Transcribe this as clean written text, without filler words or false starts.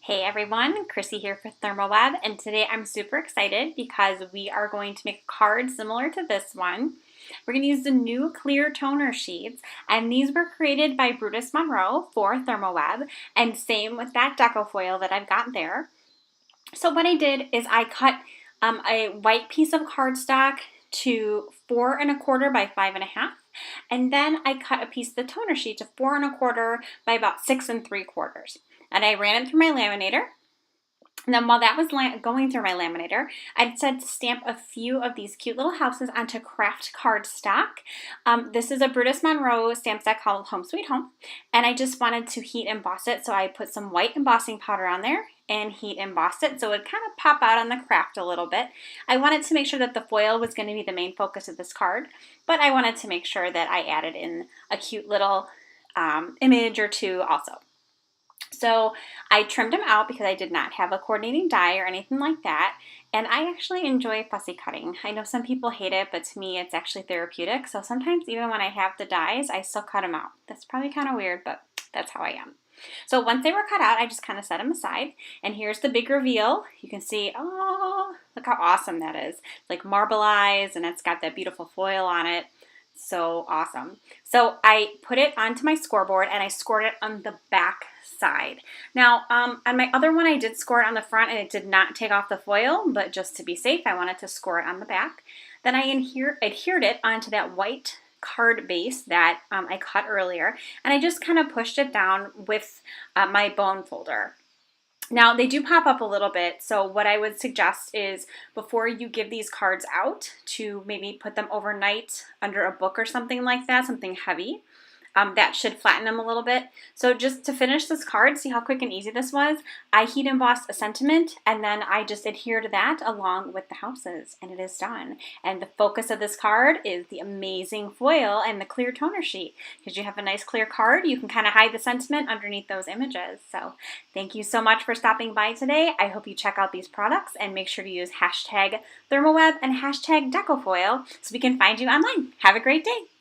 Hey everyone, Chrissy here for Therm, and today I'm super excited because we are going to make a card similar to this one. We're going to use the new clear toner sheets, and these were created by Brutus Monroe for Therm, and same with that deco foil that I've got there. So what I did is I cut a white piece of cardstock to 4¼ by 5½, and then I cut a piece of the toner sheet to 4¼ by about 6¾ and I ran it through my laminator. And then while that was going through my laminator, I decided to stamp a few of these cute little houses onto craft cardstock. This is a Brutus Monroe stamp set called Home Sweet Home, and I just wanted to heat emboss it, so I put some white embossing powder on there and heat embossed it so it would kind of pop out on the craft a little bit. I wanted to make sure that the foil was going to be the main focus of this card, but I wanted to make sure that I added in a cute little image or two also. So I trimmed them out because I did not have a coordinating die or anything like that. And I actually enjoy fussy cutting. I know some people hate it, but to me it's actually therapeutic. So sometimes even when I have the dies, I still cut them out. That's probably kind of weird, but that's how I am. So once they were cut out, I just kind of set them aside. And here's the big reveal. You can see, oh, look how awesome that is. It's like marbleized and it's got that beautiful foil on it. So awesome. So I put it onto my scoreboard and I scored it on the back side. Now on my other one I did score it on the front and it did not take off the foil, but just to be safe I wanted to score it on the back. Then I adhered it onto that white card base that I cut earlier, and I just kind of pushed it down with my bone folder. Now they do pop up a little bit, so what I would suggest is before you give these cards out to maybe put them overnight under a book or something like that, something heavy. That should flatten them a little bit. So just to finish this card, see how quick and easy this was? I heat embossed a sentiment and then I just adhere to that along with the houses and it is done. And the focus of this card is the amazing foil and the clear toner sheet. Because you have a nice clear card, you can kind of hide the sentiment underneath those images. So thank you so much for stopping by today. I hope you check out these products and make sure to use #ThermowebAnd #DecoFoil so we can find you online. Have a great day.